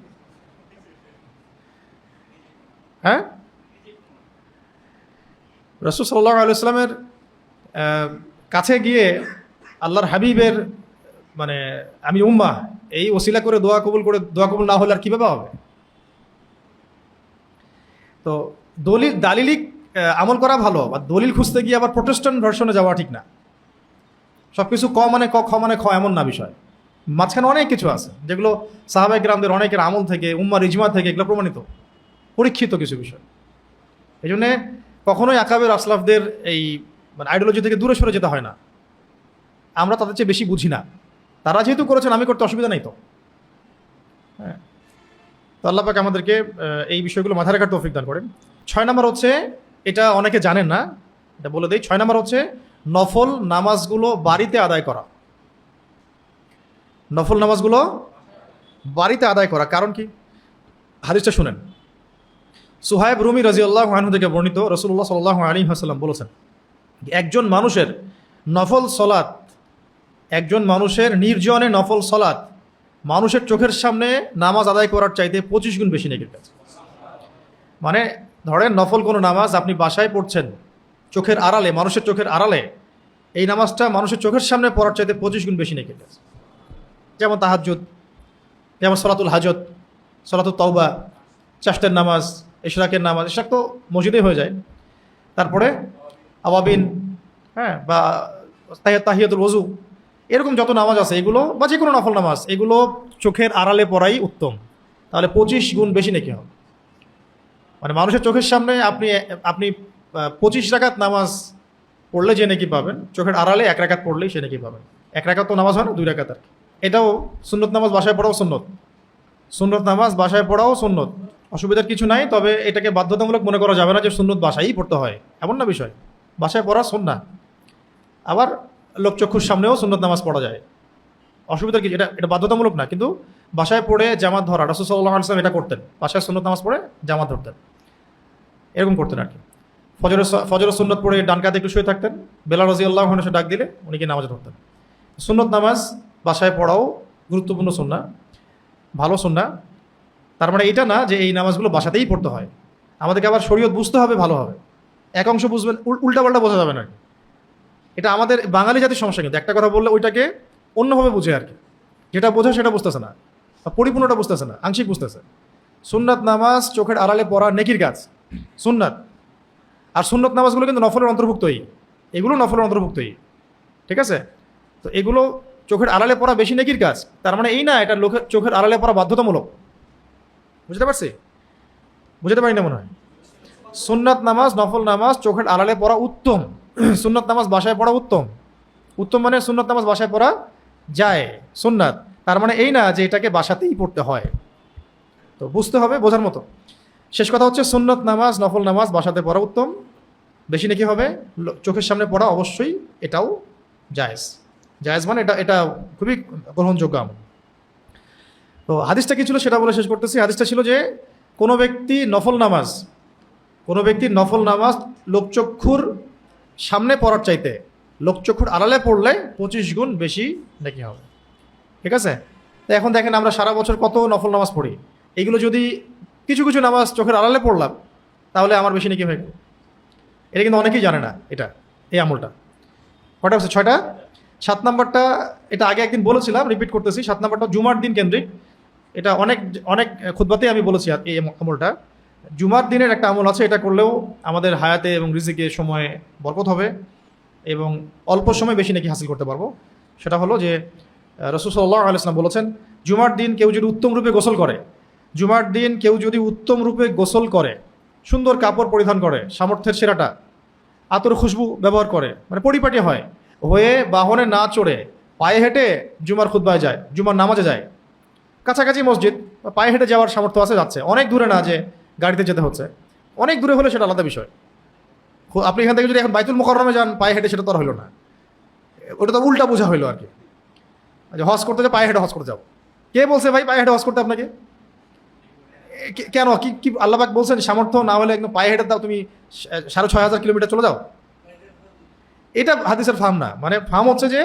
হ্যাঁ, রাসূল সাল্লাল্লাহু আলাইহি ওয়াসাল্লামের কাছে গিয়ে আল্লাহর হাবিবের মানে আমি উম্মাহ, এই ওসিলা করে দোয়া কবুল না হলে আর কিভাবে হবে। তো দালিলিক আমল করা ভালো, বা দলিল খুঁজতে গিয়ে আবার প্রোটেস্ট্যান্ট ভার্সনে যাওয়া ঠিক না। সব কিছু ক মানে ক, খ মানে খ, এমন না বিষয়। মাঝখানে অনেক কিছু আছে যেগুলো সাহাবায়ে কেরামদের অনেকের আমল থেকে, উম্মার ইজমা থেকে এগুলো প্রমাণিত, পরীক্ষিত কিছু বিষয়। এই জন্যে কখনোই আকাবের আসলাফদের এই মানে আইডিওলজি থেকে দূরে সরে যেতে হয় না। আমরা তাদের চেয়ে বেশি বুঝি না, তারা যেহেতু করেছেন আমি করতে অসুবিধা নেই তো। হ্যাঁ, তো আল্লাহ পাক আমাদেরকে এই বিষয়গুলো মাথায় রাখার তৌফিক দান করেন। 6 নম্বর হচ্ছে, এটা অনেকে জানেন না, এটা বলে দেই। 6 নম্বর হচ্ছে নফল নামাজগুলো বাড়িতে আদায় করা। নফল নামাজগুলো বাড়িতে আদায় করা কারণ কি, হাদিসটা শুনেন। সুহাইব রুমি রাদিয়াল্লাহু আনহু থেকে বর্ণিত, রাসূলুল্লাহ সাল্লাল্লাহু আলাইহি ওয়াসাল্লাম বলেছেন, একজন মানুষের নফল সলাত, একজন মানুষের নির্জনে নফল সলাত মানুষের চোখের সামনে নামাজ আদায় করার চাইতে 25 গুণ বেশি নেকির কাজ। মানে ধরেন নফল কোনো নামাজ আপনি বাসায় পড়ছেন, চোখের আড়ালে, মানুষের চোখের আড়ালে, এই নামাজটা মানুষের চোখের সামনে পড়ার চাইতে 25 গুণ বেশি নেকির কাজ। যেমন তাহাজ্জুদ, যেমন সলাতুল হাজত, সলাতুল তওবা, চাষ্টের নামাজ, ইশরাকের নামাজ, ইশরাক তো মসজিদে হয়ে যায়। তারপরে আওয়াবিন, হ্যাঁ, বা তাহিয়াতুল ওযু, এরকম যত নামাজ আছে এগুলো, বা যে কোনো নফল নামাজ, এগুলো চোখের আড়ালে পড়াই উত্তম। তাহলে 25 গুণ বেশি নেকি হবে। মানে মানুষের চোখের সামনে আপনি 25 রাকাত নামাজ পড়লে যে নেকি পাবেন, চোখের আড়ালে 1 রাকাত পড়লেই সে নেকি পাবেন। 1 রাকাত তো নামাজ হয় না, 2 রাকাত আর কি। এটাও সুন্নত নামাজ বাসায় পড়াও সুন্নত, সুন্নত নামাজ বাসায় পড়াও সুন্নত, অসুবিধার কিছু নাই। তবে এটাকে বাধ্যতামূলক মনে করা যাবে না যে সুন্নত বাসায়ই পড়তে হয়, এমন না বিষয়। বাসায় পড়া সুন্নাহ, আবার লোকচক্ষুর সামনেও সুন্নত নামাজ পড়া যায়, অসুবিধার কিছু, এটা বাধ্যতামূলক না। কিন্তু বাসায় পড়ে জামাত ধরা, রাসূল সাল্লাল্লাহু আলাইহি ওয়াসাল্লাম এটা করতেন, বাসায় সুন্নত নামাজ পড়ে জামাত ধরতেন, এরকম করতেন আর কি। ফজরের সুন্নত পড়ে ডান কাতে একটু শুয়ে থাকতেন, বেলাল রাদিয়াল্লাহু আনহু এসে ডাক দিলে উনি কি নামাজ ধরতেন। সুন্নত নামাজ বাসায় পড়াও গুরুত্বপূর্ণ সুন্নাহ, ভালো সুন্নাহ। তার মানে এটা না যে এই নামাজগুলো বাসাতেই পড়তে হয়। আমাদেরকে আবার শরীয়ত বুঝতে হবে ভালোভাবে, এক অংশ বুঝবেন, উল্টাপাল্টা বোঝা যাবে না। এটা আমাদের বাঙালি জাতির সমস্যা, কিন্তু একটা কথা বললে ওইটাকে অন্যভাবে বুঝে আর কি, যেটা বোঝা সেটা বুঝতেছে না, পরিপূর্ণটা বুঝতেছে না, আংশিক বুঝতেছে। সুন্নাত নামাজ চোখের আড়ালে পড়া নেকির কাজ, সুন্নাত। আর সুন্নত নামাজগুলো কিন্তু নফলের অন্তর্ভুক্তই, এগুলো নফলের অন্তর্ভুক্তই, ঠিক আছে। তো এগুলো চোখের আড়ালে পড়া বেশি নেকির কাজ, তার মানে এই না এটা চোখের আড়ালে পড়া বাধ্যতামূলক। বুঝতে পারছি? বুঝতে পারি না মনে হয়। সুন্নাত নামাজ, নফল নামাজ চোখের আড়ালে পড়া উত্তম, সুন্নাত নামাজ বাসায় পড়া উত্তম। উত্তম মানে সুন্নাত নামাজ বাসায় পড়া যায়, সুন্নাত। তার মানে এই না যে এটাকে বাসাতেই পড়তে হয়। তো তো বুঝতে হবে, বোঝার মতো। শেষ কথা হচ্ছে সুন্নত নামাজ, নফল নামাজ বাসাতে পড়া উত্তম, বেশি নাকি হবে। চোখের সামনে পড়া অবশ্যই এটাও জায়েজ। জায়েজ মানে এটা এটা খুবই গ্রহণযোগ্য আমল। তো হাদিসটা কি ছিল সেটা বলে শেষ করতেছি। হাদিসটা ছিল যে কোনো ব্যক্তি নফল নামাজ লোকচক্ষুর সামনে পড়ার চাইতে লোকচক্ষুর আড়ালে পড়লে 25 গুণ বেশি নাকি হবে। ঠিক আছে? তো এখন দেখেন আমরা সারা বছর কত নফল নামাজ পড়ি, এগুলো যদি কিছু কিছু নামাজ চোখের আড়ালে পড়লাম তাহলে আমার বেশি নাকি হয়ে গেল। এটা কিন্তু অনেকেই জানে না, এই আমলটা। কটা হচ্ছে? 6টা। 7 নম্বরটা, এটা আগে একদিন বলেছিলাম, রিপিট করতেছি। 7 নম্বরটা জুমার দিন কেন্দ্রিক। এটা অনেক অনেক খুতবাতেই আমি বলেছি এই আমলটা। জুমার দিনের একটা আমল আছে, এটা করলেও আমাদের হায়াতে এবং রিজিকে সময়ে বরকত হবে এবং অল্প সময় বেশি নাকি হাসিল করতে পারবো। সেটা হলো যে রাসূল সাল্লাল্লাহু আলাইহি ওয়াসাল্লাম বলেছেন, জুমার দিন কেউ যদি উত্তম রূপে গোসল করে, সুন্দর কাপড় পরিধান করে, সামর্থ্যের সেরাটা, আতর খুশবু ব্যবহার করে, মানে পরিপাটি হয়ে বাহনে না চড়ে পায়ে হেঁটে জুমার খুতবায় যায়, জুমার নামাজে যায়, কাছাকাছি মসজিদ, পায়ে হেঁটে যাওয়ার সামর্থ্য আছে, যাচ্ছে, অনেক দূরে না যে গাড়িতে যেতে হচ্ছে। অনেক দূরে হলে সেটা আলাদা বিষয়। আপনি এখান থেকে যদি এখন বাইতুল মুকাররমে যান পায়ে হেঁটে, সেটা তো আর হইলো না, ওটা তো উল্টা বোঝা হইলো আর কি। যে হজ করতে পায়ে হেঁটে হজ করতে যাও, কে বলছে ভাই পায়ে হেঁটে হজ করতে আপনাকে? কেন কি কি আল্লাহ পাক বলছেন সামর্থ্য না হলে একদম পায়ে হেঁটে দাও, তুমি 6,500 কিলোমিটার চলে যাও? এটা হাদিসের ফার্ম না। মানে ফার্ম হচ্ছে যে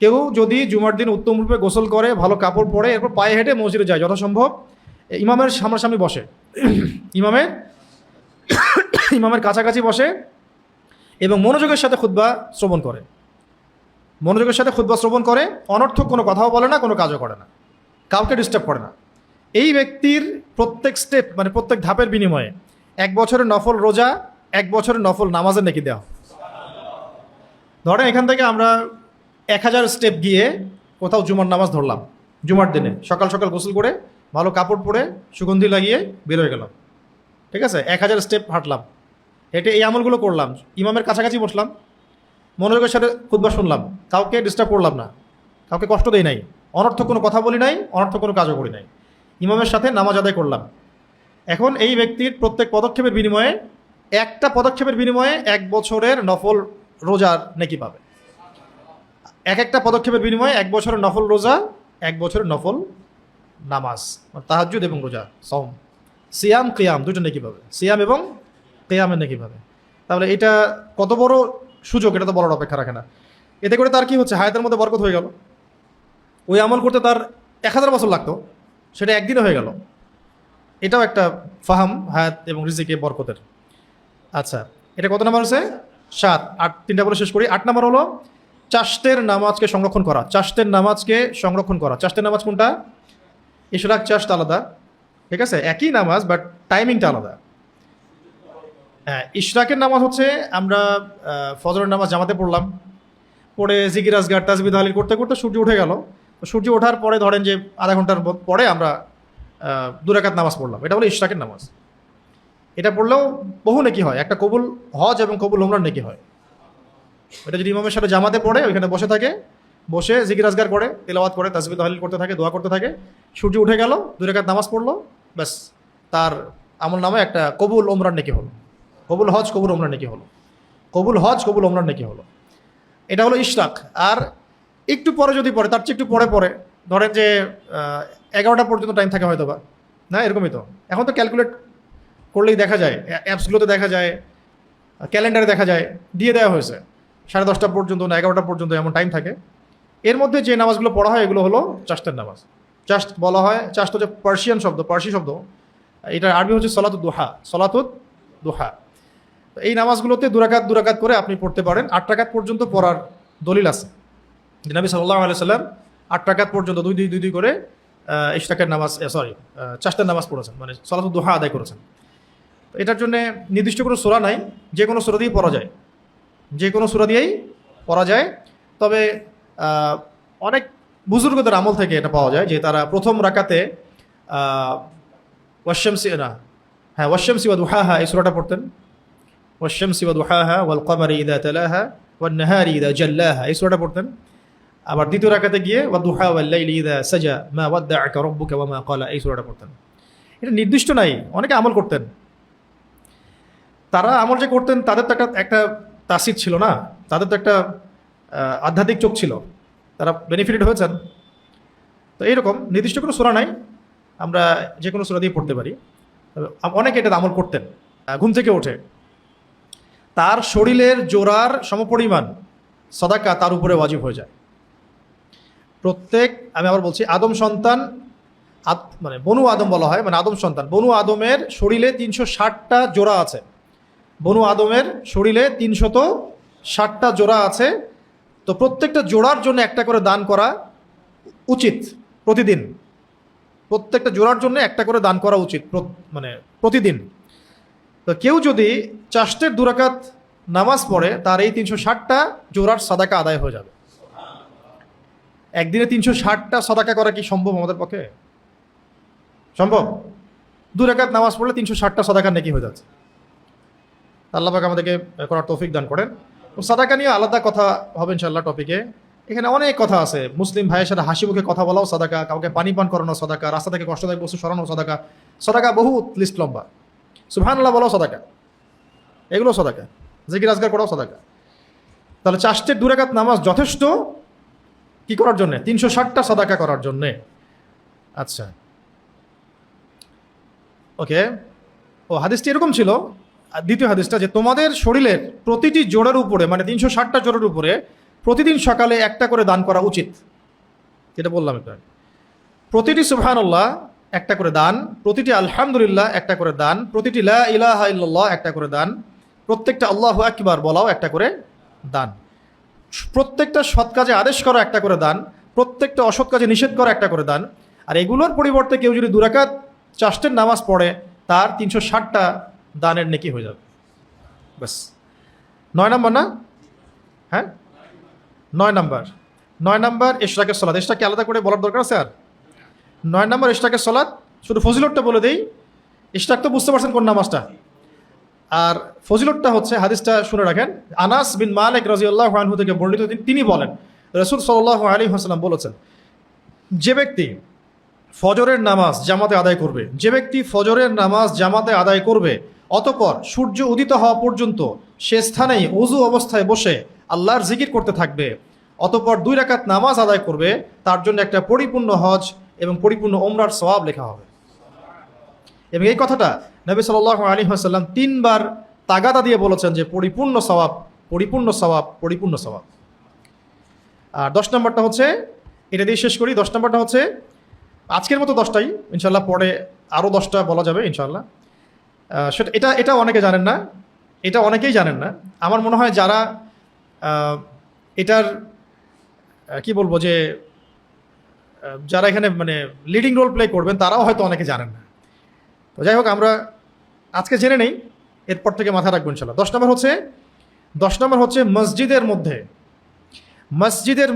কেউ যদি জুমার দিন উত্তম রূপে গোসল করে, ভালো কাপড় পরে, এরপর পায়ে হেঁটে মসজিদে যায়, যথাসম্ভব ইমামের সামনাসামনি বসে, ইমামের কাছাকাছি বসে এবং মনোযোগের সাথে খুতবা শ্রবণ করে, অনর্থক কোনো কথাও বলে না, কোনো কাজও করে না, কাউকে ডিস্টার্ব করে না। এই ব্যক্তির প্রত্যেক স্টেপ, মানে প্রত্যেক ধাপের বিনিময়ে 1 বছরের নফল রোজা, 1 বছরের নফল নামাজের নেকি দেওয়া। ধরেন এখান থেকে আমরা 1000 স্টেপ গিয়ে কোথাও জুমার নামাজ ধরলাম, জুমার দিনে সকাল সকাল গোসল করে ভালো কাপড় পরে সুগন্ধি লাগিয়ে বের হয়ে গেলাম। ঠিক আছে? 1000 স্টেপ হাঁটলাম, হেঁটে এই আমলগুলো করলাম, ইমামের কাছাকাছি বসলাম, মনোযোগের সাথে খুতবা শুনলাম, কাউকে ডিস্টার্ব করলাম না, কাউকে কষ্ট দেই নাই, অনর্থক কোনো কথা বলি নাই, অনর্থক কোনো কাজও করি নাই, ইমামের সাথে নামাজ আদায় করলাম। এখন এই ব্যক্তির প্রত্যেক পদক্ষেপের বিনিময়ে, একটা পদক্ষেপের বিনিময়ে 1 বছরের নফল রোজার নেকি পাবে। একটা পদক্ষেপের বিনিময়ে 1 বছরের নফল রোজা, 1 বছরের নফল নামাজ, তাহাজ্জুদ এবং রোজা, সওম, সিয়াম, কিয়াম, দুটো নেকি পাবে। সিয়াম এবং কিয়ামের নেকি পাবে। তাহলে এটা কত বড় সুযোগ, এটা তো বলার অপেক্ষা রাখে না। এতে করে তার কি হচ্ছে? হায়াতের মধ্যে বরকত হয়ে গেল। ওই আমল করতে তার 1000 বছর লাগতো, সেটা একদিনে হয়ে গেল। এটাও একটা ফাহাম হায়াত এবং রিজিকে বরকতের। আচ্ছা, এটা কত নাম্বার হচ্ছে? 7। 8, 3টা বলে শেষ করি। 8 নাম্বার হলো চাষ্টের নামাজকে সংরক্ষণ করা। চাষ্টের নামাজ কোনটা? ইশরাক চাষ্ট আলাদা, ঠিক আছে? একই নামাজ বাট টাইমিংটা আলাদা। হ্যাঁ, ইশরাকের নামাজ হচ্ছে আমরা ফজরের নামাজ জামাতে পড়লাম, পড়ে জিকির আজগার তাসবিহ তাহলিল করতে করতে সূর্য উঠে গেল। সূর্য ওঠার পরে ধরেন যে আধা ঘন্টার পরে আমরা 2 রাকাত নামাজ পড়লাম, এটা হলো ইশরাকের নামাজ। এটা পড়লেও বহু নেকি হয়, একটা কবুল হজ এবং কবুল উমরার নেকি হয়। এটা যদি ইমামের সাথে জামাতে পড়ে, ওইখানে বসে থাকে, বসে জিকির আজগার করে, তেলাওয়াত করে, তাসবিহ তাহলিল করতে থাকে, দোয়া করতে থাকে, সূর্য উঠে গেল, 2 রাকাত নামাজ পড়লো, ব্যাস তার আমল নামে একটা কবুল উমরার নেকি হলো, কবুল হজ কবুল উমরার নেকি হলো। এটা হলো ইশরাক। আর একটু পরে যদি পড়ে, তার চেয়ে একটু পরে ধরেন যে 11টা পর্যন্ত টাইম থাকে হয়তো বা, না এরকমই তো। এখন তো ক্যালকুলেট করলেই দেখা যায়, অ্যাপসগুলোতে দেখা যায়, ক্যালেন্ডারে দেখা যায়, দিয়ে দেওয়া হয়েছে 10:30 পর্যন্ত না 11টা পর্যন্ত এমন টাইম থাকে। এর মধ্যে যে নামাজগুলো পড়া হয় এগুলো হলো চাষ্টের নামাজ। চাষ্ট বলা হয়, চাষ্ট হচ্ছে পার্সি শব্দ, এটার আরবি হচ্ছে সলাতুদ দুহা। তো এই নামাজগুলোতে 2 রাকাত করে আপনি পড়তে পারেন। 8 রাকাত পর্যন্ত পড়ার দলিল আছে। নবী সাল্লাল্লাহু আলাইহি সাল্লাম 8 রাকাত পর্যন্ত 2 করে ইশরাকের নামাজ, চাষ্টের নামাজ পড়েছেন, মানে সলাতুদ দুহা আদায় করেছেন। তো এটার জন্য নির্দিষ্ট কোনো সূরা নাই, যে কোনো সূরা দিয়েই পড়া যায়। তবে অনেক বুজুর্গদের আমল থেকে এটা পাওয়া যায় যে তারা প্রথম রাকাতে ওয়াশশামসি ওয়া দুহাহা এই সূরাটা পড়তেন, ওয়াশশামসি ওয়া দুহাহা ওয়াল কমারি ইযা তালাহা ওয়ান নাহারি ইযা জাল্লাহা এই সূরাটা পড়তেন। আবার দ্বিতীয় রাকাতে গিয়ে ওয়া দুহা ওয়াল লাইলি ইযা সাজা মা ওয়াদ্দাআকা রাব্বুকা ওয়া মা ক্বালা এই সূরাটা পড়তেন। এটা নির্দিষ্ট নাই, অনেকে আমল করতেন। তারা আমল যে করতেন তাদের তো একটা একটা তাসির ছিল না, তাদের তো একটা আধ্যাত্মিক চোখ ছিল, তারা বেনিফিটেড হয়েছেন। তো এইরকম নির্দিষ্ট কোনো সূরা নাই, আমরা যে কোনো সূরা দিয়ে পড়তে পারি। তবে অনেকে এটা আমল করতেন। ঘুম থেকে ওঠে তার শরীরের জোড়ার সমপরিমাণ সদাকা তার উপরে ওয়াজিব হয়ে যায়। প্রত্যেক, আমি আবার বলছি, আদম সন্তান, মানে বনু আদম বলা হয়, মানে আদম সন্তান, বনু আদমের শরীরে 360টা জোড়া আছে। বনু আদমের শরীরে 360টা জোড়া আছে। তো প্রত্যেকটা জোড়ার জন্য একটা করে দান করা উচিত প্রতিদিন। প্রত্যেকটা জোড়ার জন্য একটা করে দান করা উচিত, মানে প্রতিদিন। তো কেউ যদি চাষ্টের 2 রাকাত নামাজ পড়ে, তার এই 360টা জোড়ার সাদাকা আদায় হয়ে যাবে। একদিনে 360টা সাদাকা করা কি সম্ভব আমাদের পক্ষে? সম্ভব? 2 রাকাত নামাজ পড়লে 360টা সাদাকা নেকি হয়ে যাচ্ছে। আল্লাহ পাক আমাদেরকে করার তৌফিক দান করেন। সাদাকা নিয়ে আলাদা কথা হবে ইনশাআল্লাহ টপিকে। এখানে অনেক কথা আছে। মুসলিম ভাইয়ের সাথে হাসি মুখে কথা বলাও সাদাকা, কাউকে পানি পান করানো সাদাকা, রাস্তা থেকে কষ্টদায়ক বস্তু সরানো সাদাকা। সাদাকা বহুত লিস্ট লম্বা। সুবহানাল্লাহ বলাও সাদাকা, এগুলো সাদাকা। জিকির আজগার করাও সাদাকা। তাহলে চাষ্টের 2 রাকাত নামাজ যথেষ্ট কি করার জন্যে? 360টা সাদাকা করার জন্যে। আচ্ছা, ওকে। ও হাদিসটি এরকম ছিল, দ্বিতীয় হাদিসটা, যে তোমাদের শরীরের প্রতিটি জোড়ের উপরে, মানে 360টা জোড়ের উপরে প্রতিদিন সকালে একটা করে দান করা উচিত। যেটা বললাম একটু, প্রতিটি সুবহানাল্লাহ একটা করে দান, প্রতিটি আলহামদুলিল্লাহ একটা করে দান, প্রতিটি লা ইলাহা ইল্লাল্লাহ একটা করে দান, প্রত্যেকটা আল্লাহু আকবার বলাও একটা করে দান, প্রত্যেকটা সৎ কাজে আদেশ করা একটা করে দান, প্রত্যেকটা অসৎ কাজে নিষেধ করা একটা করে দান। আর এগুলোর পরিবর্তে কেউ যদি 2 রাকাত চাষ্টের নামাজ পড়ে, তার 360টা দানের নেকি হয়ে যাবে। ব্যাস। 9 নম্বর না? হ্যাঁ, 9 নম্বর। 9 নম্বর ইশরাকের সলাত। ইশরাককে আলাদা করে বলার দরকার আছে আর? 9 নম্বর ইশরাকের সলাত। শুধু ফজিলতটা বলে দেই। ইশরাক তো বুঝতে পারছেন কোন নামাজটা, আর ফজিলতটা হচ্ছে, হাদিসটা শুনে রাখেন। আনাস বিন মালিক রাদিয়াল্লাহু আনহু থেকে বর্ণিত, তিনি বলেন রাসূল সাল্লাল্লাহু আলাইহি ওয়াসাল্লাম বলেছেন, যে ব্যক্তি ফজরের নামাজ জামাতে আদায় করবে, যে ব্যক্তি ফজরের নামাজ জামাতে আদায় করবে, অতঃপর সূর্য উদিত হওয়া পর্যন্ত সে স্থানেই ওযু অবস্থায় বসে আল্লাহর জিকির করতে থাকবে, অতঃপর 2 রাকাত নামাজ আদায় করবে, তার জন্য একটা পরিপূর্ণ হজ এবং পরিপূর্ণ ওমরার সওয়াব লেখা হবে। এবং এই কথাটা নবী সাল্লাল্লাহু আলাইহি ওয়াসাল্লাম 3 বার তাগাদা দিয়ে বলেছেন যে পরিপূর্ণ সওয়াব, পরিপূর্ণ সওয়াব, পরিপূর্ণ সওয়াব। আর 10 নম্বরটা হচ্ছে, এটা দিয়ে শেষ করি। 10 নম্বরটা হচ্ছে আজকের মতো 10টাই, ইনশাল্লাহ পরে আরও 10টা বলা যাবে ইনশাল্লাহ। সেটা এটা অনেকে জানেন না, এটা অনেকেই জানেন না। আমার মনে হয় যারা এটার কি বলবো, যে যারা এখানে মানে লিডিং রোল প্লে করবেন, তারাও হয়তো অনেকে জানেন না। তো যাই হোক, আমরা আজকে জেনে নেই, এরপর থেকে মাথায় রাখবো ইনশাল্লাহ। 10 নম্বর হচ্ছে মসজিদের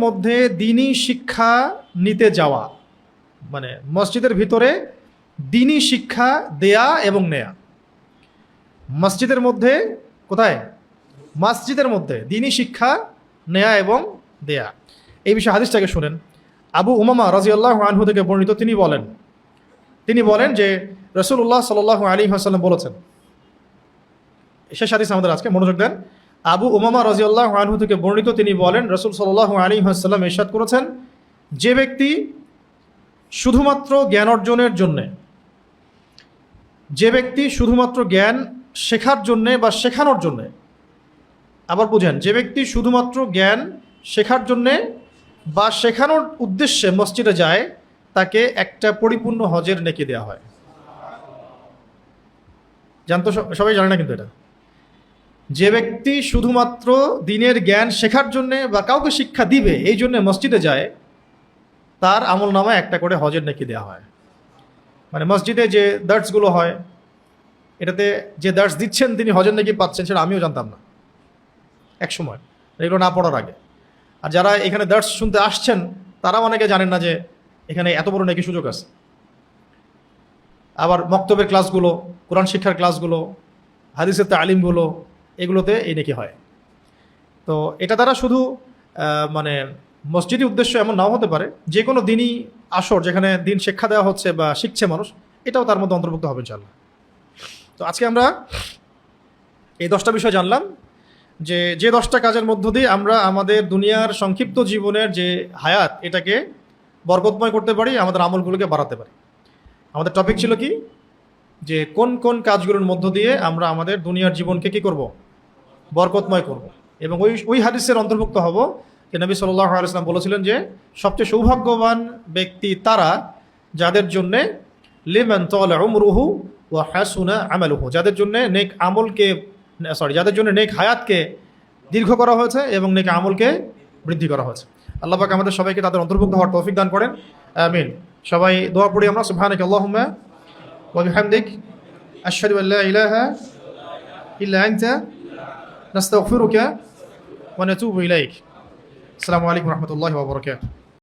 মধ্যে দিনী শিক্ষা নিতে যাওয়া, মানে মসজিদের ভিতরে দিনী শিক্ষা দেয়া এবং নেয়া। মসজিদের মধ্যে, কোথায়? মসজিদের মধ্যে দিনী শিক্ষা নেয়া এবং দেয়া। এই বিষয়ে হাদিসটাকে শুনেন। আবু উমামা রাদিয়াল্লাহু আনহু থেকে বর্ণিত, তিনি বলেন যে রাসূলুল্লাহ সাল্লাল্লাহু আলাইহি ওয়াসাল্লাম বলেছেন, শেষ হাদিস আমাদের আজকে, মনোযোগ দেন। আবু উমামা রাদিয়াল্লাহু আনহু থেকে বর্ণিত, তিনি বলেন রাসূল সাল্লাল্লাহু আলাইহি ওয়াসাল্লাম ইরশাদ করেছেন, যে ব্যক্তি শুধুমাত্র জ্ঞান অর্জনের জন্যে, যে ব্যক্তি শুধুমাত্র জ্ঞান শেখার জন্যে বা শেখানোর জন্যে, আবার বুঝেন, যে ব্যক্তি শুধুমাত্র জ্ঞান শেখার জন্যে বা শেখানোর উদ্দেশ্যে মসজিদে যায়, তাকে একটা পরিপূর্ণ হজের নেকি দেওয়া হয়। জানতো সবাই জানে না কিন্তু এটা। যে ব্যক্তি শুধুমাত্র দিনের জ্ঞান শেখার জন্যে বা কাউকে শিক্ষা দিবে এই জন্যে মসজিদে যায়, তার আমল নামায় একটা করে হজের নেকি দেওয়া হয়। মানে মসজিদে যে দার্সগুলো হয়, এটাতে যে দার্স দিচ্ছেন তিনি হজের নেকি পাচ্ছেন, সেটা আমিও জানতাম না এক সময়, এগুলো না পড়ার আগে। আর যারা এখানে দার্স শুনতে আসছেন, তারাও অনেকে জানেন না যে এখানে এত বড় নেকি সুযোগ আছে। আবার মক্তবের ক্লাসগুলো, কোরআন শিক্ষার ক্লাসগুলো, হাদিসের তালিমগুলো, এগুলোতে এই নেকি হয়। তো এটা দ্বারা শুধু মানে মসজিদের উদ্দেশ্য এমন নাও হতে পারে, যে কোনো দিনই আসর যেখানে দিন শিক্ষা দেওয়া হচ্ছে বা শিখছে মানুষ, এটাও তার মধ্যে অন্তর্ভুক্ত হবে ইনশাআল্লাহ। তো আজকে আমরা এই 10টা বিষয় জানলাম, যে 10টা কাজের মধ্য দিয়ে আমরা আমাদের দুনিয়ার সংক্ষিপ্ত জীবনের যে হায়াত এটাকে বরকতময় করতে পারি, আমাদের আমলগুলোকে বাড়াতে পারি। আমাদের টপিক ছিল কি, যে কোন কোন কাজগুলোর মধ্য দিয়ে আমরা আমাদের দুনিয়ার জীবনকে কি করব, বরকতময় করব। এবং ওই হাদিসের অন্তর্ভুক্ত হব যে নবী সাল্লাল্লাহু আলাইহি ওয়াসাল্লাম বলেছিলেন যে সবচেয়ে সৌভাগ্যবান ব্যক্তি তারা যাদের জন্যে লিমান তালা উমরুহু ওয়া হাসুনা আমালুহু, যাদের জন্য নেক আমলকে যাদের জন্য নেক হায়াতকে দীর্ঘ করা হয়েছে এবং নেক আমলকে বৃদ্ধি করা হয়েছে। আল্লাহ পাক আমাদের সবাইকে তাদের অন্তর্ভুক্ত হওয়ার তৌফিক দান করেন, আমিন। সবাই দোয়া পড়ি আমরা, সুবহানাকা আল্লাহুম্মা ওয়া বিহামদিক আশহাদু আল্লা ইলাহা ইল্লা আনতা নাস্তাগফিরুকা ওয়া নাতুবু ইলাইক। আসসালামু আলাইকুম ওয়া রাহমাতুল্লাহি ওয়া বারাকাতুহু।